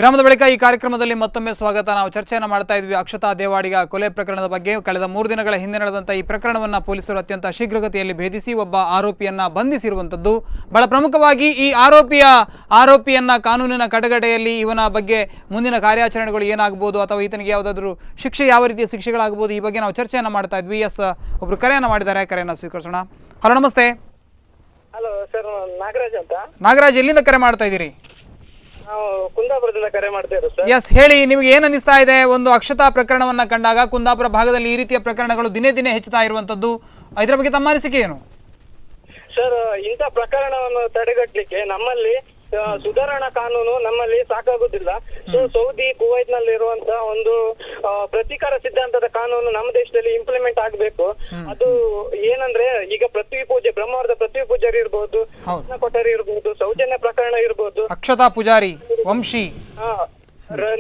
ವಿರಾಮದ ಬಳಿಕ ಈ ಕಾರ್ಯಕ್ರಮದಲ್ಲಿ ಮತ್ತೊಮ್ಮೆ ಸ್ವಾಗತ. ನಾವು ಚರ್ಚೆಯನ್ನು ಮಾಡ್ತಾ ಇದ್ವಿ ಅಕ್ಷತಾ ದೇವಾಡಿಗ ಕೊಲೆ ಪ್ರಕರಣದ ಬಗ್ಗೆ. ಕಳೆದ 3 ದಿನಗಳ ಹಿಂದೆ ನಡೆದಂಥ ಈ ಪ್ರಕರಣವನ್ನು ಪೊಲೀಸರು ಅತ್ಯಂತ ಶೀಘ್ರಗತಿಯಲ್ಲಿ ಭೇದಿಸಿ ಒಬ್ಬ ಆರೋಪಿಯನ್ನ ಬಂಧಿಸಿರುವಂಥದ್ದು. ಬಹಳ ಪ್ರಮುಖವಾಗಿ ಈ ಆರೋಪಿಯನ್ನ ಕಾನೂನಿನ ಕಟಕಟೆಯಲ್ಲಿ ಇವನ ಬಗ್ಗೆ ಮುಂದಿನ ಕಾರ್ಯಾಚರಣೆಗಳು ಏನಾಗಬಹುದು ಅಥವಾ ಈತನಿಗೆ ಯಾವುದಾದ್ರೂ ಶಿಕ್ಷೆ, ಯಾವ ರೀತಿಯ ಶಿಕ್ಷೆಗಳಾಗಬಹುದು, ಈ ಬಗ್ಗೆ ನಾವು ಚರ್ಚೆಯನ್ನು ಮಾಡ್ತಾ ಇದ್ವಿ. ಒಬ್ರು ಕರೆಯನ್ನು ಮಾಡಿದ್ದಾರೆ, ಕರೆಯನ್ನು ಸ್ವೀಕರಿಸೋಣ. ಹಲೋ, ನಮಸ್ತೆ. ಹಲೋ ಸರ್, ನಾಗರಾಜ್ ಅಂತ. ನಾಗರಾಜ್, ಎಲ್ಲಿಂದ ಕರೆ ಮಾಡ್ತಾ ಇದ್ದೀರಿ? ನಾವು ಕುಂದಾಪುರದಿಂದ ಕರೆ ಮಾಡ್ತಾ ಇರೋದು ಸರ್. ಎಸ್, ಹೇಳಿ, ನಿಮ್ಗೆ ಏನು ಅನಿಸ್ತಾ ಇದೆ? ಒಂದು ಅಕ್ಷತಾ ಪ್ರಕರಣವನ್ನ ಕಂಡಾಗ ಕುಂದಾಪುರ ಭಾಗದಲ್ಲಿ ಈ ರೀತಿಯ ಪ್ರಕರಣಗಳು ದಿನೇ ದಿನೇ ಹೆಚ್ಚುತ್ತಾ ಇರುವಂತದ್ದು, ಇದರ ಬಗ್ಗೆ ತಮ್ಮ ಅನಿಸಿಕೆ ಏನು? ಸರ್, ಇಂಥ ಪ್ರಕರಣವನ್ನು ತಡೆಗಟ್ಟಲಿಕ್ಕೆ ನಮ್ಮಲ್ಲಿ ಸುಧಾರಣಾ ಕಾನೂನು ನಮ್ಮಲ್ಲಿ ಸಾಕಾಗುದಿಲ್ಲ. ಸೊ ಸೌದಿ, ಕುವೈತ್ ನಲ್ಲಿ ಇರುವಂತಹ ಒಂದು ಪ್ರತೀಕಾರ ಸಿದ್ಧಾಂತದ ಕಾನೂನು ನಮ್ಮ ದೇಶದಲ್ಲಿ ಇಂಪ್ಲಿಮೆಂಟ್ ಆಗ್ಬೇಕು. ಅದು ಏನಂದ್ರೆ, ಈಗ ಪೃಥ್ವಿ ಪೂಜೆ, ಬ್ರಹ್ಮಾವರದ ಪೃಥ್ವಿ ಪೂಜಾರಿ ಇರ್ಬೋದು, ಕೊಠಾರಿ ಇರ್ಬೋದು, ಸೌಜನ್ಯ ಪ್ರಕರಣ ಇರ್ಬೋದು, ಅಕ್ಷತಾ ಪೂಜಾರಿ, ವಂಶಿ,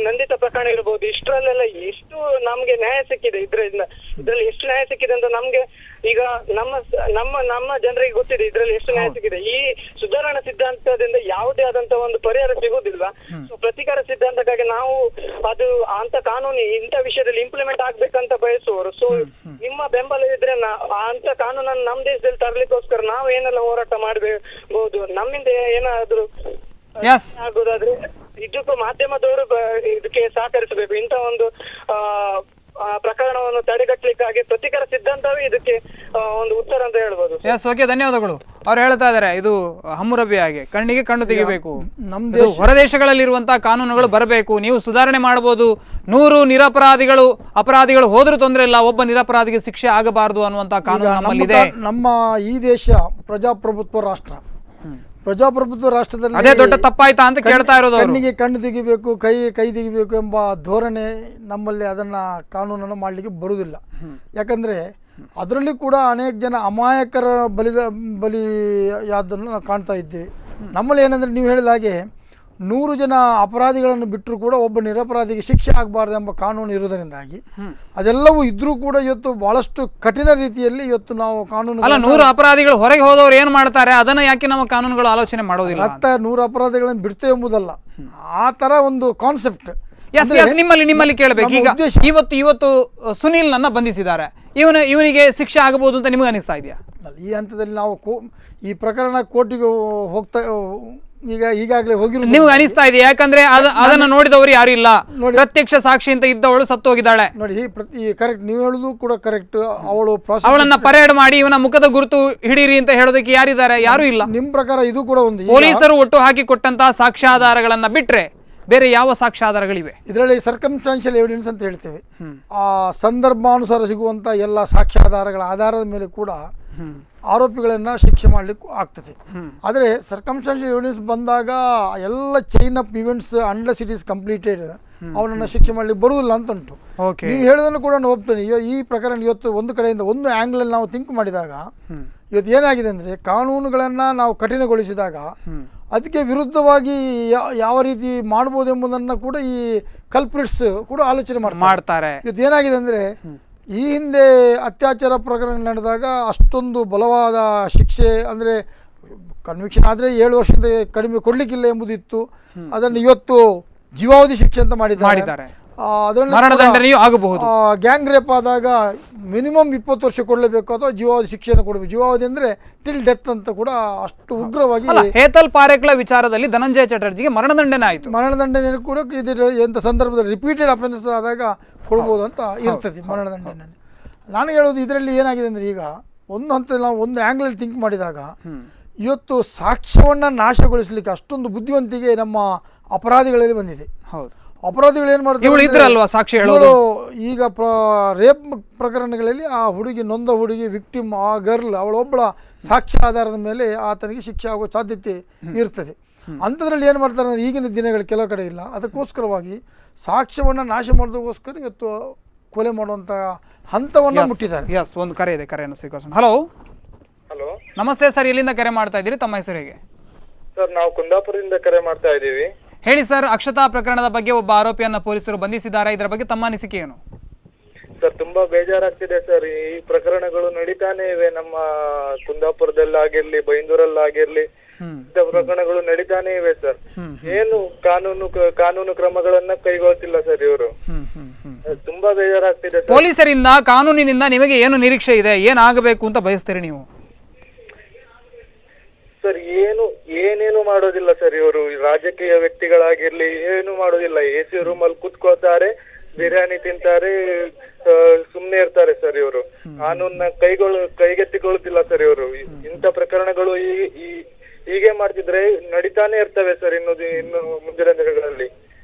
ನಂದಿತ ಪ್ರಕರಣ ಇರ್ಬೋದು, ಇಷ್ಟರಲ್ಲೆಲ್ಲ ಎಷ್ಟು ನಮ್ಗೆ ನ್ಯಾಯ ಸಿಕ್ಕಿದೆ. ಇದ್ರಲ್ಲಿ ಎಷ್ಟು ನ್ಯಾಯ ಸಿಕ್ಕಿದೆ ಅಂತ ನಮ್ಗೆ ಈಗ ನಮ್ಮ ಜನರಿಗೆ ಗೊತ್ತಿದೆ ಇದ್ರಲ್ಲಿ ಎಷ್ಟು ನ್ಯಾಯ ಸಿಕ್ಕಿದೆ. ಈ ಸುಧಾರಣಾ ಸಿದ್ಧಾಂತದಿಂದ ಯಾವುದೇ ಆದಂತ ಒಂದು ಪರಿಹಾರ ಸಿಗುವುದಿಲ್ಲ. ಸೊ ಪ್ರತಿಕಾರ ಸಿದ್ಧಾಂತಕ್ಕಾಗಿ ನಾವು ಅದು ಅಂತ ಕಾನೂನು ಇಂಥ ವಿಷಯದಲ್ಲಿ ಇಂಪ್ಲಿಮೆಂಟ್ ಆಗ್ಬೇಕಂತ ಬಯಸುವವರು. ಸೊ ನಿಮ್ಮ ಬೆಂಬಲ ಇದ್ರೆ ಅಂತ ಕಾನೂನನ್ನು ನಮ್ಮ ದೇಶದಲ್ಲಿ ತರಲಿಕ್ಕೋಸ್ಕರ ನಾವು ಏನೆಲ್ಲ ಹೋರಾಟ ಮಾಡಬಹುದು, ನಮ್ಮಿಂದ ಏನಾದ್ರು ಆಗೋದಾದ್ರೆ ಇದಕ್ಕೂ ಮಾಧ್ಯಮದವರು ಇದಕ್ಕೆ ಸಹಕರಿಸಬೇಕು. ಇಂಥ ಒಂದು ಪ್ರಕರಣವನ್ನು ತಡೆಗಟ್ಟಲಿಕ್ಕಾಗಿ ಪ್ರತಿಕಾರ ಸಿದ್ಧಾಂತವೇ ಇದಕ್ಕೆ ಒಂದು ಉತ್ತರ ಅಂತ ಹೇಳ್ಬೋದು. ಎಸ್, ಓಕೆ, ಧನ್ಯವಾದಗಳು. ಅವ್ರು ಹೇಳ್ತಾ ಇದಾರೆ, ಇದು ಹಮ್ಮುರಬಿ ಹಾಗೆ ಕಣ್ಣಿಗೆ ಕಣ್ಣು ತೆಗಿಬೇಕು. ಹೊರ ದೇಶಗಳಲ್ಲಿರುವಂತಹ ಕಾನೂನುಗಳು ಬರಬೇಕು, ನೀವು ಸುಧಾರಣೆ ಮಾಡಬಹುದು. 100 ಅಪರಾಧಿಗಳು ಹೋದ್ರೂ ತೊಂದರೆ ಇಲ್ಲ, ಒಬ್ಬ ನಿರಪರಾಧಿಗೆ ಶಿಕ್ಷೆ ಆಗಬಾರದು ಅನ್ನುವಂತ ಕಾನೂನು ನಮ್ಮಲ್ಲಿದೆ. ನಮ್ಮ ಈ ದೇಶ ಪ್ರಜಾಪ್ರಭುತ್ವ ರಾಷ್ಟ್ರ. ಪ್ರಜಾಪ್ರಭುತ್ವ ರಾಷ್ಟ್ರದಲ್ಲಿ ಅದೇ ದೊಡ್ಡ ತಪ್ಪಾಯ್ತಾ ಅಂತ ಕೇಳ್ತಾ ಇರೋದು. ಕಣ್ಣಿಗೆ ಕಣ್ಣು ತೆಗಿಬೇಕು, ಕೈ ತೆಗಿಬೇಕು ಎಂಬ ಧೋರಣೆ ನಮ್ಮಲ್ಲಿ, ಅದನ್ನು ಕಾನೂನನ್ನು ಮಾಡಲಿಕ್ಕೆ ಬರುವುದಿಲ್ಲ. ಯಾಕಂದರೆ ಅದರಲ್ಲಿ ಕೂಡ ಅನೇಕ ಜನ ಅಮಾಯಕರ ಬಲಿಯಾದನ್ನು ನಾವು ಕಾಣ್ತಾ ಇದ್ದೀವಿ. ನಮ್ಮಲ್ಲಿ ಏನಂದರೆ, ನೀವು ಹೇಳಿದ ಹಾಗೆ 100 ಜನ ಅಪರಾಧಿಗಳನ್ನು ಬಿಟ್ಟರೂ ಕೂಡ ಒಬ್ಬ ನಿರಪರಾಧಿಗೆ ಶಿಕ್ಷೆ ಆಗಬಾರ್ದು ಎಂಬ ಕಾನೂನು ಇರುವುದರಿಂದಾಗಿ ಅದೆಲ್ಲವೂ ಇದ್ರೂ ಕೂಡ ಇವತ್ತು ಬಹಳಷ್ಟು ಕಠಿಣ ರೀತಿಯಲ್ಲಿ ಇವತ್ತು ನಾವು ಕಾನೂನು 100 ಅಪರಾಧಿಗಳು ಹೊರಗೆ ಹೋದವರು ಏನು ಮಾಡ್ತಾರೆ, ಅದನ್ನು ಯಾಕೆ ನಮ್ಮ ಕಾನೂನುಗಳು ಆಲೋಚನೆ ಮಾಡೋದಿಲ್ಲ? 100 ಅಪರಾಧಿಗಳನ್ನು ಬಿಡ್ತೇವೆ ಎಂಬುದಲ್ಲ, ಆ ಥರ ಒಂದು ಕಾನ್ಸೆಪ್ಟ್. ನಿಮ್ಮಲ್ಲಿ ಕೇಳಬೇಕು. ಈಗ ಇವತ್ತು ಸುನೀಲ್ ನನ್ನ ಬಂಧಿಸಿದ್ದಾರೆ, ಇವನಿಗೆ ಶಿಕ್ಷೆ ಆಗಬಹುದು ಅಂತ ನಿಮಗೆ ಅನಿಸ್ತಾ ಇದೆಯಾ? ಈ ಹಂತದಲ್ಲಿ ನಾವು ಈ ಪ್ರಕರಣ ಕೋರ್ಟಿಗೆ ಹೋಗ್ತಾ ಈಗಾಗಲೇ ಹೋಗಿರೋ ನಿಮ್ಗೆ ಅನಿಸ್ತಾ ಇದೆ? ಯಾಕಂದ್ರೆ ಅದನ್ನ ನೋಡಿದವರು ಯಾರು ಇಲ್ಲ, ಪ್ರತ್ಯಕ್ಷ ಸಾಕ್ಷಿ ಅಂತ ಇದ್ದವಳು ಸತ್ತು ಹೋಗಿದ್ದಾಳೆ. ನೋಡಿ, ಕರೆಕ್ಟ್, ನೀವು ಹೇಳುದು ಕೂಡ ಕರೆಕ್ಟ್. ಅವಳನ್ನ ಪರೇಡ್ ಮಾಡಿ ಇವನ ಮುಖದ ಗುರುತು ಹಿಡೀರಿ ಅಂತ ಹೇಳೋದಕ್ಕೆ ಯಾರಿದ್ದಾರೆ? ಯಾರು ಇಲ್ಲ. ನಿಮ್ ಪ್ರಕಾರ ಇದು ಕೂಡ ಒಂದು ಪೊಲೀಸರು ಒಟ್ಟು ಹಾಕಿ ಕೊಟ್ಟಂತಹ ಸಾಕ್ಷ್ಯಾಧಾರಗಳನ್ನ ಬಿಟ್ರೆ ಬೇರೆ ಯಾವ ಸಾಕ್ಷ್ಯಾಧಾರಗಳಿವೆ? ಇದರಲ್ಲಿ ಸರ್ಕಮ್ಸ್ಟಾನ್ಷಿಯಲ್ ಎವಿಡೆನ್ಸ್ ಅಂತ ಹೇಳ್ತೇವೆ. ಆ ಸಂದರ್ಭಾನುಸಾರ ಸಿಗುವಂತ ಎಲ್ಲ ಸಾಕ್ಷ್ಯಾಧಾರಗಳ ಆಧಾರದ ಮೇಲೆ ಕೂಡ ಆರೋಪಿಗಳನ್ನು ಶಿಕ್ಷೆ ಮಾಡಲಿಕ್ಕೂ ಆಗ್ತದೆ. ಆದರೆ ಸರ್ಕಮ್ಸ್ಟಾನ್ಷಿಯಲ್ ಎವಿಡೆನ್ಸ್ ಬಂದಾಗ ಎಲ್ಲ chain of events unless it is completed ಅವನನ್ನು ಶಿಕ್ಷೆ ಮಾಡಲಿಕ್ಕೆ ಬರುವುದಿಲ್ಲ ಅಂತ ಉಂಟು. ನೀವು ಹೇಳೋದನ್ನು ಕೂಡ ನಾನು ಒಪ್ತೇನೆ. ಈ ಪ್ರಕರಣ ಇವತ್ತು ಒಂದು ಕಡೆಯಿಂದ ಒಂದು ಆ್ಯಂಗಲಲ್ಲಿ ನಾವು ಥಿಂಕ್ ಮಾಡಿದಾಗ ಇವತ್ತು ಏನಾಗಿದೆ ಅಂದರೆ, ಕಾನೂನುಗಳನ್ನು ನಾವು ಕಠಿಣಗೊಳಿಸಿದಾಗ ಅದಕ್ಕೆ ವಿರುದ್ಧವಾಗಿ ಯಾವ ರೀತಿ ಮಾಡ್ಬೋದು ಎಂಬುದನ್ನು ಕೂಡ ಈ ಕಲ್ಪ್ರಿಟ್ಸ್ ಕೂಡ ಆಲೋಚನೆ ಮಾಡ್ತಾರೆ. ಇವತ್ತು ಏನಾಗಿದೆ ಅಂದರೆ, ಈ ಹಿಂದೆ ಅತ್ಯಾಚಾರ ಪ್ರಕರಣ ನಡೆದಾಗ ಅಷ್ಟೊಂದು ಬಲವಾದ ಶಿಕ್ಷೆ, ಅಂದರೆ ಕನ್ವಿಕ್ಷನ್ ಆದರೆ 7 ವರ್ಷದಿಂದ ಕಡಿಮೆ ಕೊಡಲಿಕ್ಕಿಲ್ಲ ಎಂಬುದಿತ್ತು. ಅದನ್ನು ಇವತ್ತು ಜೀವಾವಧಿ ಶಿಕ್ಷೆ ಅಂತ ಮಾಡಿದ್ದಾರೆ. ಅದರಲ್ಲಿ ಆಗಬಹುದು. ಗ್ಯಾಂಗ್ ರೇಪ್ ಆದಾಗ ಮಿನಿಮಮ್ 20 ವರ್ಷ ಕೊಡಲೇಬೇಕು ಅಥವಾ ಜೀವಾವಧಿ ಶಿಕ್ಷೆಯನ್ನು ಕೊಡಬೇಕು. ಜೀವಾವಧಿ ಅಂದರೆ ಟಿಲ್ ಡೆತ್ ಅಂತ ಕೂಡ ಅಷ್ಟು ಉಗ್ರವಾಗಿ. ಹೇತಲ್ ಪಾರೇಖ್ಳ ವಿಚಾರದಲ್ಲಿ ಧನಂಜಯ ಚಟರ್ಜಿಗೆ ಮರಣದಂಡನೆ ಆಯಿತು. ಮರಣದಂಡನೆ ಕೂಡ ಇಂಥ ಸಂದರ್ಭದಲ್ಲಿ ರಿಪೀಟೆಡ್ ಅಫೆನ್ಸ್ ಆದಾಗ ಕೊಡ್ಬೋದು ಅಂತ ಇರ್ತದೆ ಮರಣದಂಡನೆ. ನಾನು ಹೇಳೋದು, ಇದರಲ್ಲಿ ಏನಾಗಿದೆ ಅಂದರೆ, ಈಗ ಒಂದು ಹಂತದಲ್ಲಿ ನಾವು ಒಂದು ಆ್ಯಂಗಲಲ್ಲಿ ಥಿಂಕ್ ಮಾಡಿದಾಗ ಇವತ್ತು ಸಾಕ್ಷ್ಯವನ್ನು ನಾಶಗೊಳಿಸಲಿಕ್ಕೆ ಅಷ್ಟೊಂದು ಬುದ್ಧಿವಂತಿಕೆ ನಮ್ಮ ಅಪರಾಧಿಗಳಲ್ಲಿ ಬಂದಿದೆ. ಹೌದು, ಅಪರಾಧಿಗಳು ಏನು ಮಾಡ್ತಾರೆ, ಈಗ ರೇಪ್ ಪ್ರಕರಣಗಳಲ್ಲಿ ಆ ಹುಡುಗಿ, ನೊಂದ ಹುಡುಗಿ, ವಿಕ್ಟಿಮ್, ಆ ಗರ್ಲ್, ಅವಳೊಬ್ಬಳ ಸಾಕ್ಷ್ಯ ಆಧಾರದ ಮೇಲೆ ಆತನಿಗೆ ಶಿಕ್ಷೆ ಆಗೋ ಸಾಧ್ಯತೆ ಇರ್ತದೆ. ಅಂಥದ್ರಲ್ಲಿ ಏನು ಮಾಡ್ತಾರೆ ಅಂದರೆ, ಈಗಿನ ದಿನಗಳು ಕೆಲವು ಕಡೆ ಇಲ್ಲ, ಅದಕ್ಕೋಸ್ಕರವಾಗಿ ಸಾಕ್ಷ್ಯವನ್ನು ನಾಶ ಮಾಡೋದಕ್ಕೋಸ್ಕರ ಇವತ್ತು ಕೊಲೆ ಮಾಡುವಂಥ ಹಂತವನ್ನು ಮುಟ್ಟಿದ್ದಾರೆ. ಎಸ್, ಒಂದು ಕರೆ ಇದೆ, ಕರೆಯನ್ನು ಸ್ವೀಕರಿಸೋಣ. ಹಲೋ, ನಮಸ್ತೆ ಸರ್, ಎಲ್ಲಿಂದ ಕರೆ ಮಾಡ್ತಾ ಇದ್ದೀರಿ? ತಮ್ಮ ಹೆಸರು ಹೇಗೆ? ಸರ್, ನಾವು ಕುಂದಾಪುರದಿಂದ ಕರೆ ಮಾಡ್ತಾ ಇದ್ದೀವಿ. ಹೇಳಿ ಸರ್, ಅಕ್ಷತಾ ಪ್ರಕರಣದ ಬಗ್ಗೆ ಒಬ್ಬ ಆರೋಪಿಯನ್ನ ಪೊಲೀಸರು ಬಂಧಿಸಿದ್ದಾರೆ, ಇದರ ಬಗ್ಗೆ ತಮ್ಮ ಅನಿಸಿಕೆ ಏನು? ಸರ್, ತುಂಬಾ ಬೇಜಾರಾಗ್ತಿದೆ ಸರ್. ಈ ಪ್ರಕರಣಗಳು ನಡೀತಾನೆ ಇವೆ ನಮ್ಮ ಕುಂದಾಪುರದಲ್ಲಾಗಿರ್ಲಿ, ಬೈಂದೂರಲ್ಲಾಗಿರ್ಲಿ. ಇಂಥ ಪ್ರಕರಣಗಳು ನಡೀತಾನೆ ಇವೆ ಸರ್. ಏನು ಕಾನೂನು ಕ್ರಮಗಳನ್ನ ಕೈಗೊಳ್ತಿಲ್ಲ ಸರ್ ಇವರು. ತುಂಬಾ ಬೇಜಾರಾಗ್ತಿದೆ ಸರ್. ಪೊಲೀಸರಿಂದ ಕಾನೂನಿನಿಂದ ನಿಮಗೆ ಏನು ನಿರೀಕ್ಷೆ ಇದೆ, ಏನಾಗಬೇಕು ಅಂತ ಬಯಸ್ತೀರಿ ನೀವು? ಸರ್ ಏನೇನು ಮಾಡೋದಿಲ್ಲ ಸರ್ ಇವರು. ರಾಜಕೀಯ ವ್ಯಕ್ತಿಗಳಾಗಿರ್ಲಿ ಏನು ಮಾಡೋದಿಲ್ಲ. AC ರೂಮ್ ಅಲ್ಲಿ ಕೂತ್ಕೊಳ್ತಾರೆ, ಬಿರಿಯಾನಿ ತಿಂತಾರೆ, ಸುಮ್ನೆ ಇರ್ತಾರೆ ಸರ್ ಇವರು. ಕಾನೂನ್ನ ಕೈಗೆತ್ತಿಕೊಳ್ಳುತ್ತಿಲ್ಲ ಸರ್ ಇವರು. ಇಂಥ ಪ್ರಕರಣಗಳು ಹೀಗೆ ಮಾಡ್ತಿದ್ರೆ ನಡೀತಾನೆ ಇರ್ತವೆ ಸರ್ ಇನ್ನು ಮುಂದಿನ ದಿನಗಳಲ್ಲಿ.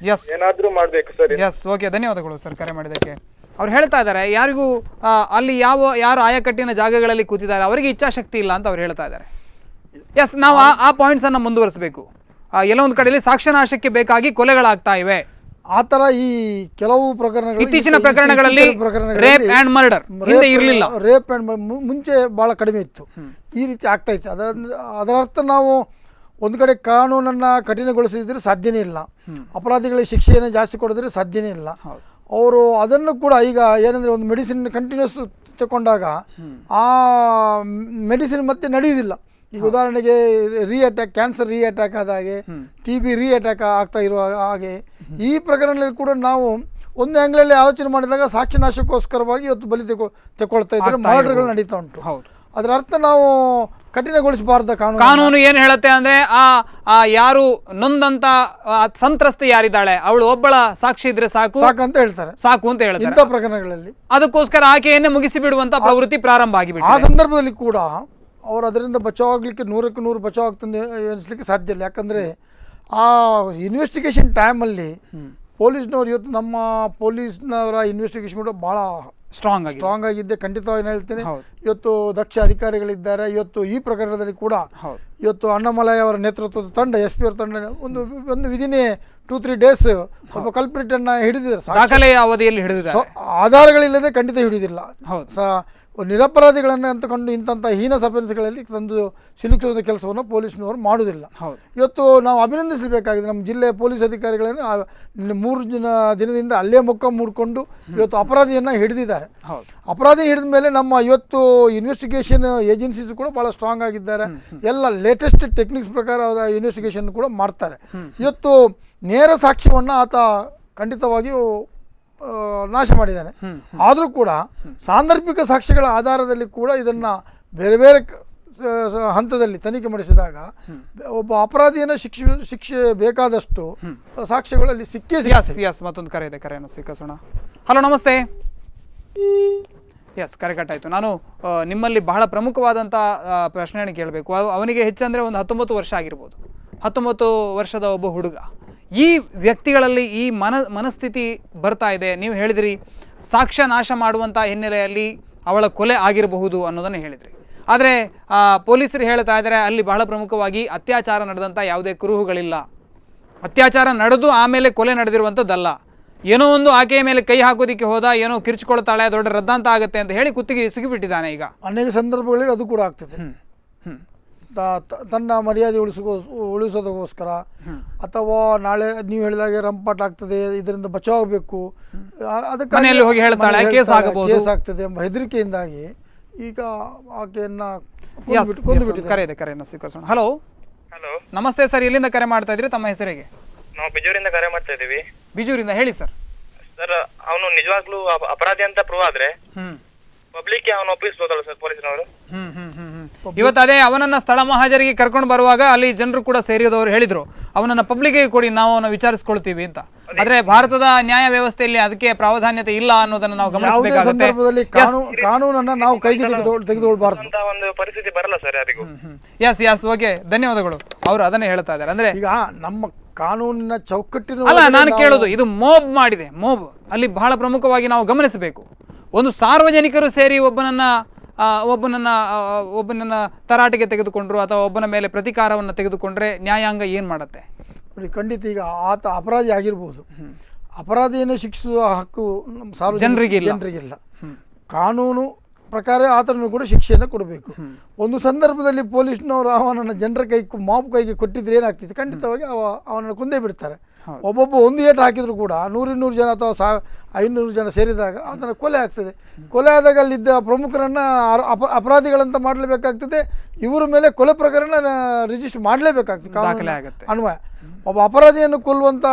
ಏನಾದ್ರೂ ಮಾಡ್ಬೇಕು ಸರ್. ಎಸ್, ಓಕೆ, ಧನ್ಯವಾದಗಳು ಸರ್ ಕರೆ ಮಾಡಿದ್ದಕ್ಕೆ. ಅವ್ರು ಹೇಳ್ತಾ ಇದ್ದಾರೆ, ಯಾರಿಗೂ ಅಲ್ಲಿ ಯಾರು ಆಯಕಟ್ಟಿನ ಜಾಗಗಳಲ್ಲಿ ಕೂತಿದ್ದಾರೆ ಅವರಿಗೆ ಇಚ್ಛಾಶಕ್ತಿ ಇಲ್ಲ ಅಂತ ಅವ್ರು ಹೇಳ್ತಾ ಇದ್ದಾರೆ. ಎಸ್, ನಾವು ಆ ಪಾಯಿಂಟ್ಸ್ ಅನ್ನ ಮುಂದುವರಿಸಬೇಕು. ಎಲ್ಲ ಒಂದು ಕಡೆಯಲ್ಲಿ ಸಾಕ್ಷ್ಯನಾಶಕ್ಕೆ ಬೇಕಾಗಿ ಕೊಲೆಗಳಾಗ್ತಾ ಇವೆ. ಆ ಥರ ಈ ಕೆಲವು ಪ್ರಕರಣಗಳು, ಇತ್ತೀಚಿನ ಪ್ರಕರಣಗಳಲ್ಲಿ ರೇಪ್ ಅಂಡ್ ಮರ್ಡರ್ ಹಿಂದೆ ಇರಲಿಲ್ಲ. ರೇಪ್ ಅಂಡ್ ಮುಂಚೆ ಭಾಳ ಕಡಿಮೆ ಇತ್ತು. ಈ ರೀತಿ ಆಗ್ತಾ ಇತ್ತು. ಅದರರ್ಥ ನಾವು ಒಂದು ಕಡೆ ಕಾನೂನನ್ನು ಕಠಿಣಗೊಳಿಸಿದ್ರೆ ಸಾಧ್ಯನೇ ಇಲ್ಲ, ಅಪರಾಧಿಗಳಿಗೆ ಶಿಕ್ಷೆಯನ್ನು ಜಾಸ್ತಿ ಕೊಡಿದ್ರೆ ಸಾಧ್ಯನೇ ಇಲ್ಲ. ಅವರು ಅದನ್ನು ಕೂಡ ಈಗ ಏನಂದರೆ ಒಂದು ಮೆಡಿಸಿನ್ ಕಂಟಿನ್ಯೂಸ್ ತಗೊಂಡಾಗ ಆ ಮೆಡಿಸಿನ್ ಮತ್ತೆ ನಡೆಯುವುದಿಲ್ಲ. ಈಗ ಉದಾಹರಣೆಗೆ ಕ್ಯಾನ್ಸರ್ ಅಟ್ಯಾಕ್ ಆದ ಹಾಗೆ, TB ಅಟ್ಯಾಕ್ ಆಗ್ತಾ ಇರುವ ಹಾಗೆ ಈ ಪ್ರಕರಣಗಳಲ್ಲಿ ಕೂಡ ನಾವು ಒಂದು ಆ್ಯಂಗ್ಲಲ್ಲಿ ಆಲೋಚನೆ ಮಾಡಿದಾಗ ಸಾಕ್ಷ್ಯನಾಶಕ್ಕೋಸ್ಕರವಾಗಿ ಇವತ್ತು ಬಲಿ ತೆಗೊಳ್ತಾ ಇದ್ದಾರೆ, ಮರ್ಡರ್ಗಳು ನಡೀತಾ ಉಂಟು. ಅದರ ಅರ್ಥ ನಾವು ಕಠಿಣಗೊಳಿಸಬಾರ್ದ ಕಾನೂನು ಏನು ಹೇಳುತ್ತೆ ಅಂದ್ರೆ ಯಾರು ನೊಂದಂತ ಸಂತ್ರಸ್ತೆ ಯಾರಿದ್ದಾಳೆ ಅವಳು ಒಬ್ಬಳ ಸಾಕ್ಷಿ ಇದ್ರೆ ಸಾಕು ಅಂತ ಹೇಳ್ತಾರೆ, ಸಾಕು ಅಂತ ಹೇಳ್ತಾರೆ ಇಂಥ ಪ್ರಕರಣಗಳಲ್ಲಿ. ಅದಕ್ಕೋಸ್ಕರ ಆಕೆಯನ್ನೇ ಮುಗಿಸಿ ಬಿಡುವಂತ ಪ್ರವೃತ್ತಿ ಪ್ರಾರಂಭ ಆಗಿಬಿಟ್ಟು ಆ ಸಂದರ್ಭದಲ್ಲಿ ಕೂಡ ಅವರು ಅದರಿಂದ ಬಚಾವ್ ಆಗಲಿಕ್ಕೆ 100ಕ್ಕೆ 100 ಬಚಾವ್ ಆಗ್ತದೆ ಎನಿಸ್ಲಿಕ್ಕೆ ಸಾಧ್ಯ ಇಲ್ಲ. ಯಾಕಂದರೆ ಆ ಇನ್ವೆಸ್ಟಿಗೇಷನ್ ಟೈಮಲ್ಲಿ ಪೊಲೀಸ್ನವ್ರು, ಇವತ್ತು ನಮ್ಮ ಪೊಲೀಸ್ನವರ ಇನ್ವೆಸ್ಟಿಗೇಷನ್ ಕೂಡ ಭಾಳ ಸ್ಟ್ರಾಂಗ್ ಆಗಿದ್ದೆ ಖಂಡಿತವಾಗಿ ಹೇಳ್ತೇನೆ. ಇವತ್ತು ದಕ್ಷ ಅಧಿಕಾರಿಗಳಿದ್ದಾರೆ. ಇವತ್ತು ಈ ಪ್ರಕರಣದಲ್ಲಿ ಕೂಡ ಇವತ್ತು ಅಣ್ಣಾಮಲೈ ಅವರ ನೇತೃತ್ವದ ತಂಡ, SP ಅವರ ತಂಡ ಒಂದು ವಿದಿನ್ 2-3 ಡೇಸ್ ಒಬ್ಬ ಕಲ್ಪ್ರಿಟನ್ನು ಹಿಡಿದಿದ್ದಾರೆ. ಅವಧಿಯಲ್ಲಿ ಹಿಡಿದಿದ್ದಾರೆ. ಆಧಾರಗಳಿಲ್ಲದೆ ಖಂಡಿತ ಹಿಡಿದಿಲ್ಲ. ನಿರಪರಾಧಿಗಳನ್ನು ಅಂತಕೊಂಡು ಇಂಥ ಹೀನ ಸಫೆನ್ಸ್ಗಳಲ್ಲಿ ತಂದು ಸಿಲುಕಿಸುವ ಕೆಲಸವನ್ನು ಪೊಲೀಸ್ನವರು ಮಾಡುವುದಿಲ್ಲ. ಇವತ್ತು ನಾವು ಅಭಿನಂದಿಸಬೇಕಾಗಿದೆ ನಮ್ಮ ಜಿಲ್ಲೆಯ ಪೊಲೀಸ್ ಅಧಿಕಾರಿಗಳನ್ನು. 3 ದಿನದಿಂದ ಅಲ್ಲೇ ಮೊಕ್ಕ ಮೂಡಿಕೊಂಡು ಇವತ್ತು ಅಪರಾಧಿಯನ್ನು ಹಿಡಿದಿದ್ದಾರೆ. ಅಪರಾಧಿ ಹಿಡಿದ ಮೇಲೆ ನಮ್ಮ ಇವತ್ತು ಇನ್ವೆಸ್ಟಿಗೇಷನ್ ಏಜೆನ್ಸೀಸ್ ಕೂಡ ಭಾಳ ಸ್ಟ್ರಾಂಗ್ ಆಗಿದ್ದಾರೆ. ಎಲ್ಲ ಲೇಟೆಸ್ಟ್ ಟೆಕ್ನಿಕ್ಸ್ ಪ್ರಕಾರ ಇನ್ವೆಸ್ಟಿಗೇಷನ್ ಕೂಡ ಮಾಡ್ತಾರೆ. ಇವತ್ತು ನೇರ ಸಾಕ್ಷ್ಯವನ್ನು ಆತ ಖಂಡಿತವಾಗಿಯೂ ನಾಶ ಮಾಡಿದ್ದಾನೆ. ಆದರೂ ಕೂಡ ಸಾಂದರ್ಭಿಕ ಸಾಕ್ಷ್ಯಗಳ ಆಧಾರದಲ್ಲಿ ಕೂಡ ಇದನ್ನು ಬೇರೆ ಬೇರೆ ಹಂತದಲ್ಲಿ ತನಿಖೆ ಮಾಡಿಸಿದಾಗ ಒಬ್ಬ ಅಪರಾಧಿಯನ್ನು ಶಿಕ್ಷೆ ಬೇಕಾದಷ್ಟು ಸಾಕ್ಷ್ಯಗಳಲ್ಲಿ ಸಿಕ್ಕೇ ಸಿಗುತ್ತೆ. ಮತ್ತೊಂದು ಕರೆ ಇದೆ, ಕರೆಯನ್ನು ಸ್ವೀಕರಿಸೋಣ. ಹಲೋ, ನಮಸ್ತೆ. ಎಸ್, ಕರೆ ಕಟ್ಟಾಯಿತು. ನಾನು ನಿಮ್ಮಲ್ಲಿ ಬಹಳ ಪ್ರಮುಖವಾದಂಥ ಪ್ರಶ್ನೆಯನ್ನು ಕೇಳಬೇಕು. ಅವನಿಗೆ ಹೆಚ್ಚಂದರೆ ಒಂದು 19 ವರ್ಷ ಆಗಿರ್ಬೋದು. 19 ವರ್ಷದ ಒಬ್ಬ ಹುಡುಗ. ಈ ವ್ಯಕ್ತಿಗಳಲ್ಲಿ ಈ ಮನಸ್ಥಿತಿ ಬರ್ತಾ ಇದೆ. ನೀವು ಹೇಳಿದ್ರಿ ಸಾಕ್ಷ್ಯ ನಾಶ ಮಾಡುವಂಥ ಹಿನ್ನೆಲೆಯಲ್ಲಿ ಅವಳ ಕೊಲೆ ಆಗಿರಬಹುದು ಅನ್ನೋದನ್ನು ಹೇಳಿದ್ರಿ. ಆದರೆ ಪೊಲೀಸರು ಹೇಳ್ತಾ ಇದ್ದಾರೆ ಅಲ್ಲಿ ಬಹಳ ಪ್ರಮುಖವಾಗಿ ಅತ್ಯಾಚಾರ ನಡೆದಂಥ ಯಾವುದೇ ಕುರುಹುಗಳಿಲ್ಲ. ಅತ್ಯಾಚಾರ ನಡೆದು ಆಮೇಲೆ ಕೊಲೆ ನಡೆದಿರುವಂಥದ್ದಲ್ಲ. ಏನೋ ಒಂದು ಆಕೆಯ ಮೇಲೆ ಕೈ ಹಾಕೋದಕ್ಕೆ ಹೋದ, ಏನೋ ಕಿರ್ಚಿಕೊಳ್ತಾಳೆ, ದೊಡ್ಡ ರದ್ದಾಂತ ಆಗುತ್ತೆ ಅಂತ ಹೇಳಿ ಕುತ್ತಿಗೆ ಸುಗಿಬಿಟ್ಟಿದ್ದಾನೆ. ಈಗ ಅನೇಕ ಸಂದರ್ಭಗಳಲ್ಲಿ ಅದು ಕೂಡ ಆಗ್ತದೆ. ತನ್ನ ಮರ್ಯಾದೆ ಉಳಿಸೋದಕ್ಕೋಸ್ಕರ ಅಥವಾ ನಾಳೆ ನೀವು ಹೇಳಿದಾಗೆ ರಂಪಾಟ ಆಗ್ತದೆ, ಇದರಿಂದ ಬಚಾವ್ ಆಗಬೇಕು, ಅದಕ್ಕೆ ಹೋಗಿ ಹೇಳ್ತಾಳೆ ಕೇಸ್ ಆಗ್ತದೆ ಎಂಬ ಹೆದರಿಕೆಯಿಂದಾಗಿ ಈಗ ಆಕೆಯನ್ನು ಕರೆಯನ್ನು ಸ್ವೀಕರಿಸೋಣ. ಹಲೋ, ನಮಸ್ತೆ ಸರ್. ಎಲ್ಲಿಂದ ಕರೆ ಮಾಡ್ತಾ ಇದ್ರಿ? ತಮ್ಮ ಹೆಸರಿಗೆ? ನಾವು ಬಿಜೂರಿಂದ ಕರೆ ಮಾಡ್ತಾ ಇದ್ದೀವಿ. ಬಿಜೂರಿಂದ, ಹೇಳಿ ಸರ್. ಸರ್, ಅವನು ನಿಜವಾಗ್ಲೂ ಅಪರಾಧಿ ಅಂತ ಪ್ರೂವ್ ಆದ್ರೆ ಪಬ್ಲಿಕ್ ಅವನು ಒಪ್ಪಿಸಬಹುದಲ್ಲ ಸರ್ ಪೊಲೀಸರವರು? ಇವತ್ತು ಅದೇ ಅವನನ್ನ ಸ್ಥಳ ಮಹಾಜರಿಗೆ ಕರ್ಕೊಂಡು ಬರುವಾಗ ಅಲ್ಲಿ ಜನರು ಕೂಡ ಸೇರಿದವರು ಹೇಳಿದ್ರು ಅವನನ್ನ ಪಬ್ಲಿಕ್ಗೆ ಕೊಡಿ, ನಾವು ಅವನ್ನ ವಿಚಾರಿಸ್ಕೊಳ್ತೀವಿ ಅಂತ. ಆದ್ರೆ ಭಾರತದ ನ್ಯಾಯ ವ್ಯವಸ್ಥೆಯಲ್ಲಿ ಅದಕ್ಕೆ ಪ್ರಾಧಾನ್ಯತೆ ಇಲ್ಲ ಅನ್ನೋದನ್ನ ನಾವು ಗಮನಿಸಬೇಕಾಗುತ್ತೆ. ಕಾನೂನನ್ನ ನಾವು ಕೈಗೆ ತೆಗೆದುಕೊಳ್ಳಬಾರದು ಅಂತ ಒಂದು ಪರಿಸ್ಥಿತಿ ಬರಲ್ಲ ಸರ್ ಯಾರಿಗೂ. ಎಸ್, ಓಕೆ, ಧನ್ಯವಾದಗಳು. ಅವರು ಅದನ್ನೇ ಹೇಳ್ತಾ ಇದ್ದಾರೆ. ಅಂದ್ರೆ ಈಗ ನಮ್ಮ ಕಾನೂನಿನ ಚೌಕಟ್ಟಿನ ಅಲ್ಲ, ನಾನು ಕೇಳೋದು ಇದು ಮೋಬ್ ಮಾಡಿದೆ. ಮೋಬ್ ಅಲ್ಲಿ ಬಹಳ ಪ್ರಮುಖವಾಗಿ ನಾವು ಗಮನಿಸಬೇಕು. ಒಂದು ಸಾರ್ವಜನಿಕರು ಸೇರಿ ಒಬ್ಬನನ್ನ ತರಾಟೆಗೆ ತೆಗೆದುಕೊಂಡ್ರು ಅಥವಾ ಒಬ್ಬನ ಮೇಲೆ ಪ್ರತಿಕಾರವನ್ನು ತೆಗೆದುಕೊಂಡ್ರೆ ನ್ಯಾಯಾಂಗ ಏನು ಮಾಡುತ್ತೆ ನೋಡಿ? ಖಂಡಿತ ಈಗ ಆತ ಅಪರಾಧಿ ಆಗಿರ್ಬೋದು, ಅಪರಾಧಿಯನ್ನು ಶಿಕ್ಷಿಸುವ ಹಕ್ಕು ಸಾರ್ವಜನಿಕರಿಗಿಲ್ಲ. ಕಾನೂನು ಪ್ರಕಾರ ಆತನನ್ನು ಕೂಡ ಶಿಕ್ಷೆಯನ್ನು ಕೊಡಬೇಕು. ಒಂದು ಸಂದರ್ಭದಲ್ಲಿ ಪೊಲೀಸ್ನವರು ಅವನನ್ನು ಜನರ ಮಾಪ್ ಕೈಗೆ ಕೊಟ್ಟಿದ್ರೆ ಏನಾಗ್ತಿತ್ತು, ಖಂಡಿತವಾಗಿ ಅವನನ್ನು ಕೊಂದೇ ಬಿಡ್ತಾರೆ. ಒಬ್ಬೊಬ್ಬ ಒಂದು ಏಟು ಹಾಕಿದ್ರು ಕೂಡ 100-200 ಜನ ಅಥವಾ 500 ಜನ ಸೇರಿದಾಗ ಆತನ ಕೊಲೆ ಆಗ್ತದೆ. ಕೊಲೆ ಆದಾಗ ಅಲ್ಲಿದ್ದ ಪ್ರಮುಖರನ್ನು ಅಪರಾಧಿಗಳಂತ ಮಾಡಲೇಬೇಕಾಗ್ತದೆ. ಇವರ ಮೇಲೆ ಕೊಲೆ ಪ್ರಕರಣ ರಿಜಿಸ್ಟರ್ ಮಾಡಲೇಬೇಕಾಗ್ತದೆ ಕಾನೂನು ಅನ್ವಯ. ಒಬ್ಬ ಅಪರಾಧಿಯನ್ನು ಕೊಲ್ಲುವಂಥ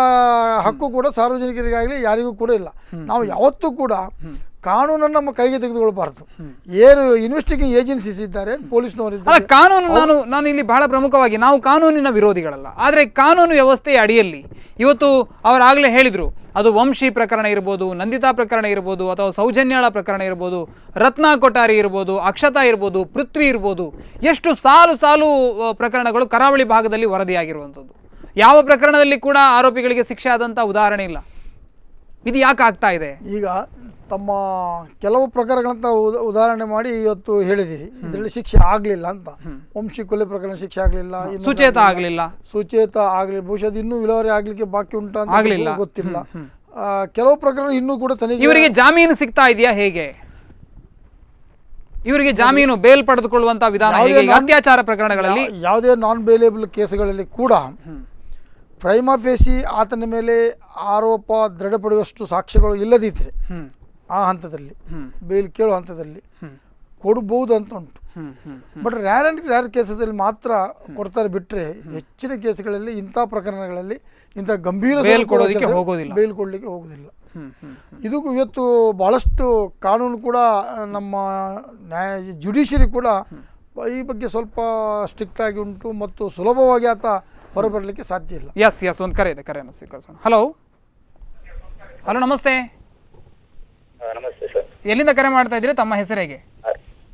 ಹಕ್ಕು ಕೂಡ ಸಾರ್ವಜನಿಕರಿಗಾಗಲಿ ಯಾರಿಗೂ ಕೂಡ ಇಲ್ಲ. ನಾವು ಯಾವತ್ತೂ ಕೂಡ ಕಾನೂನನ್ನು ನಮ್ಮ ಕೈಗೆ ತೆಗೆದುಕೊಳ್ಬಾರ್ದು. ಏನು ಇನ್ವೆಸ್ಟಿಗೇಷನ್ ಏಜೆನ್ಸೀಸ್ ಇದ್ದಾರೆ, ಪೊಲೀಸ್ನವರು ಕಾನೂನು ನಾನು ಇಲ್ಲಿ ಬಹಳ ಪ್ರಮುಖವಾಗಿ ನಾವು ಕಾನೂನಿನ ವಿರೋಧಿಗಳಲ್ಲ, ಆದರೆ ಕಾನೂನು ವ್ಯವಸ್ಥೆಯ ಅಡಿಯಲ್ಲಿ ಇವತ್ತು ಅವರಾಗಲೇ ಹೇಳಿದರು, ಅದು ವಂಶಿ ಪ್ರಕರಣ ಇರ್ಬೋದು, ನಂದಿತಾ ಪ್ರಕರಣ ಇರ್ಬೋದು, ಅಥವಾ ಸೌಜನ್ಯಾಳ ಪ್ರಕರಣ ಇರ್ಬೋದು, ರತ್ನಾ ಕೊಠಾರಿ ಇರ್ಬೋದು, ಅಕ್ಷತಾ ಇರ್ಬೋದು, ಪೃಥ್ವಿ ಇರ್ಬೋದು, ಎಷ್ಟು ಸಾಲು ಸಾಲು ಪ್ರಕರಣಗಳು ಕರಾವಳಿ ಭಾಗದಲ್ಲಿ ವರದಿಯಾಗಿರುವಂಥದ್ದು. ಯಾವ ಪ್ರಕರಣದಲ್ಲಿ ಕೂಡ ಆರೋಪಿಗಳಿಗೆ ಶಿಕ್ಷೆ ಆದಂಥ ಉದಾಹರಣೆ ಇಲ್ಲ. ಇದು ಯಾಕೆ ಆಗ್ತಾ ಇದೆ? ಈಗ ತಮ್ಮ ಕೆಲವು ಪ್ರಕರಣಗಳಂತ ಉದಾಹರಣೆ ಮಾಡಿ ಇವತ್ತು ಹೇಳಿದಿರಿ, ಇದರಲ್ಲಿ ಶಿಕ್ಷೆ ಆಗಲಿಲ್ಲ ಅಂತ. ವಂಶಿ ಕೊಲೆ ಪ್ರಕರಣ ಶಿಕ್ಷೆ ಆಗಲಿಲ್ಲ, ಸುಚೇತ ಆಗಲಿಲ್ಲ, ಬಹುಶಃ ಅದು ಇನ್ನೂ ವಿಲೇವಾರಿ ಆಗಲಿಕ್ಕೆ ಬಾಕಿ ಉಂಟು ಅಂತ ಗೊತ್ತಿಲ್ಲ. ಕೆಲವು ಪ್ರಕರಣ ಇನ್ನೂ ಕೂಡ ತನಿಖೆ. ಇವರಿಗೆ ಜಾಮೀನು ಸಿಗ್ತಾ ಇದೆಯಾ? ಹೇಗೆ ಇವರಿಗೆ ಜಾಮೀನು ಬೇಲ್ ಪಡೆದುಕೊಳ್ಳುವಂತ ವಿಧಾನ? ಅತ್ಯಾಚಾರ ಪ್ರಕರಣಗಳಲ್ಲಿ ಯಾವುದೇ ನಾನ್ ಬೇಲೇಬಲ್ ಕೇಸುಗಳಲ್ಲಿ ಕೂಡ ಪ್ರೈಮಾ ಫೇಸಿ ಆತನ ಮೇಲೆ ಆರೋಪ ದೃಢಪಡುವಷ್ಟು ಸಾಕ್ಷ್ಯಗಳು ಇಲ್ಲದಿದ್ದರೆ ಆ ಹಂತದಲ್ಲಿ ಬೇಲ್ ಕೇಳೋ ಹಂತದಲ್ಲಿ ಕೊಡಬಹುದು ಅಂತ ಉಂಟು. ಬಟ್ ರ್ಯಾರ್ ಕೇಸಲ್ಲಿ ಮಾತ್ರ ಕೊಡ್ತಾರೆ, ಬಿಟ್ಟರೆ ಹೆಚ್ಚಿನ ಕೇಸುಗಳಲ್ಲಿ ಇಂಥ ಪ್ರಕರಣಗಳಲ್ಲಿ ಇಂಥ ಗಂಭೀರ ಬೇಲ್ ಕೊಡಲಿಕ್ಕೆ ಹೋಗೋದಿಲ್ಲ. ಇದು ಇವತ್ತು ಭಾಳಷ್ಟು ಕಾನೂನು ಕೂಡ ನಮ್ಮ ಜುಡಿಷಿಯರಿ ಕೂಡ ಈ ಬಗ್ಗೆ ಸ್ವಲ್ಪ ಸ್ಟ್ರಿಕ್ಟ್ ಆಗಿ ಉಂಟು ಮತ್ತು ಸುಲಭವಾಗಿ ಆತ ಹೊರಬರಲಿಕ್ಕೆ ಸಾಧ್ಯ ಇಲ್ಲ. ಎಸ್ ಒಂದು ಕರೆ ಇದೆ, ಕರೆಯನ್ನು ಸ್ವೀಕರಿಸೋಣ. ಹಲೋ, ನಮಸ್ತೆ. ನಮಸ್ತೆ ಸರ್. ಎಲ್ಲಿಂದ ಕರೆ ಮಾಡ್ತಾ ಇದ್ದೀರಿ? ತಮ್ಮ ಹೆಸರು ಹೇಗೆ?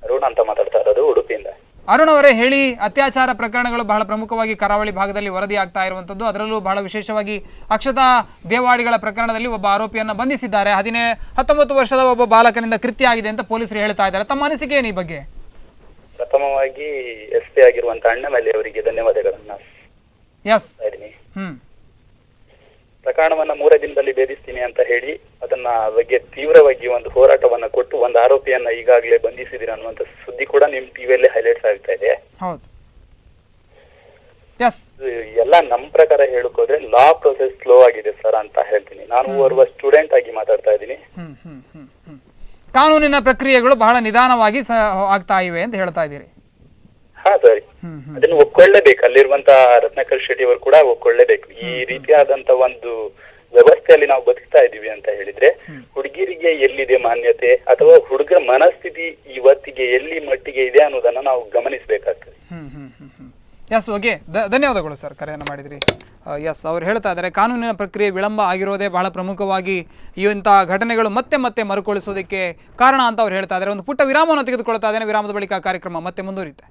ಅರುಣ್ ಅಂತ ಮಾತಾಡ್ತಾ ಇರೋದು, ಉಡುಪಿಯಿಂದ. ಅರುಣ್ ಅವರೇ ಹೇಳಿ, ಅತ್ಯಾಚಾರ ಪ್ರಕರಣಗಳು ಬಹಳ ಪ್ರಮುಖವಾಗಿ ಕರಾವಳಿ ಭಾಗದಲ್ಲಿ ವರದಿ ಆಗ್ತಾ ಇರುವಂಥದ್ದು, ಅದರಲ್ಲೂ ಬಹಳ ವಿಶೇಷವಾಗಿ ಅಕ್ಷತಾ ದೇವಾಡಿಗಳ ಪ್ರಕರಣದಲ್ಲಿ ಒಬ್ಬ ಆರೋಪಿಯನ್ನು ಬಂಧಿಸಿದ್ದಾರೆ. 19 ವರ್ಷದ ಒಬ್ಬ ಬಾಲಕನಿಂದ ಕೃತ್ಯ ಆಗಿದೆ ಅಂತ ಪೊಲೀಸರು ಹೇಳ್ತಾ ಇದ್ದಾರೆ. ತಮ್ಮ ಅನಿಸಿಕೆ ಏನು ಈ ಬಗ್ಗೆ? ಪ್ರಥಮವಾಗಿ SP ಆಗಿರುವಂತಹ ಅಣ್ಣಮಲ್ಲಿ ಅವರಿಗೆ ಧನ್ಯವಾದಗಳನ್ನ ಪ್ರಕರಣವನ್ನ 3 ದಿನದಲ್ಲಿ ಭೇದಿಸ್ತೀನಿ ಅಂತ ಹೇಳಿ ಅದನ್ನ ಬಗ್ಗೆ ತೀವ್ರವಾಗಿ ಒಂದು ಹೋರಾಟವನ್ನ ಕೊಟ್ಟು ಒಂದು ಆರೋಪಿಯನ್ನ ಈಗಾಗಲೇ ಬಂಧಿಸಿದಿರ ಅನ್ನುವಂತ ಸುದ್ದಿ ಕೂಡ ನಿಮ್ ಟಿವಿಯಲ್ಲಿ ಹೈಲೈಟ್ಸ್ ಆಗ್ತಾ ಇದೆ. ಎಲ್ಲ ನಮ್ ಪ್ರಕಾರ ಹೇಳಕೋದ್ರೆ ಲಾ ಪ್ರೊಸೆಸ್ ಸ್ಲೋ ಆಗಿದೆ ಸರ್ ಅಂತ ಹೇಳ್ತೀನಿ. ನಾನು ಓರ್ವ ಸ್ಟೂಡೆಂಟ್ ಆಗಿ ಮಾತಾಡ್ತಾ ಇದ್ದೀನಿ. ಕಾನೂನಿನ ಪ್ರಕ್ರಿಯೆಗಳು ಬಹಳ ನಿಧಾನವಾಗಿ ಆಗ್ತಾ ಇವೆ ಅಂತ ಹೇಳ್ತಾ ಇದ್ದೀರಿ. ಹಾ ಸರಿ, ಅದನ್ನು ಒಪ್ಕೊಳ್ಳೇಬೇಕು. ಅಲ್ಲಿರುವಂತ ರತ್ನಾಕರ್ ಶೆಟ್ಟಿ ಅವರು ಕೂಡ ಒಪ್ಕೊಳ್ಳೇಬೇಕು. ಈ ರೀತಿಯಾದಂತ ಒಂದು ವ್ಯವಸ್ಥೆಯಲ್ಲಿ ನಾವು ಬದುಕ್ತಾ ಇದೀವಿ ಅಂತ ಹೇಳಿದ್ರೆ ಹುಡುಗಿರಿಗೆ ಎಲ್ಲಿದೆ ಮಾನ್ಯತೆ ಅಥವಾ ಹುಡುಗರ ಮನಸ್ಥಿತಿ ಇವತ್ತಿಗೆ ಎಲ್ಲಿ ಮಟ್ಟಿಗೆ ಇದೆ ಅನ್ನೋದನ್ನ ನಾವು ಗಮನಿಸಬೇಕಾಗ್ತದೆ. ಓಕೆ, ಧನ್ಯವಾದಗಳು ಸರ್, ಕರೆಯನ್ನು ಮಾಡಿದ್ರಿ. ಅವ್ರು ಹೇಳ್ತಾ ಇದ್ದಾರೆ ಕಾನೂನಿನ ಪ್ರಕ್ರಿಯೆ ವಿಳಂಬ ಆಗಿರೋದೇ ಬಹಳ ಪ್ರಮುಖವಾಗಿ ಇಂಥ ಘಟನೆಗಳು ಮತ್ತೆ ಮರುಕಳಿಸೋದಕ್ಕೆ ಕಾರಣ ಅಂತ ಅವ್ರು ಹೇಳ್ತಾ ಇದ್ದಾರೆ. ಒಂದು ಪುಟ್ಟ ವಿರಾಮವನ್ನು ತೆಗೆದುಕೊಳ್ತಾ ಇದ್ದೇನೆ. ವಿರಾಮದ ಬಳಿಕ ಕಾರ್ಯಕ್ರಮ ಮತ್ತೆ ಮುಂದುವರಿಯುತ್ತೆ.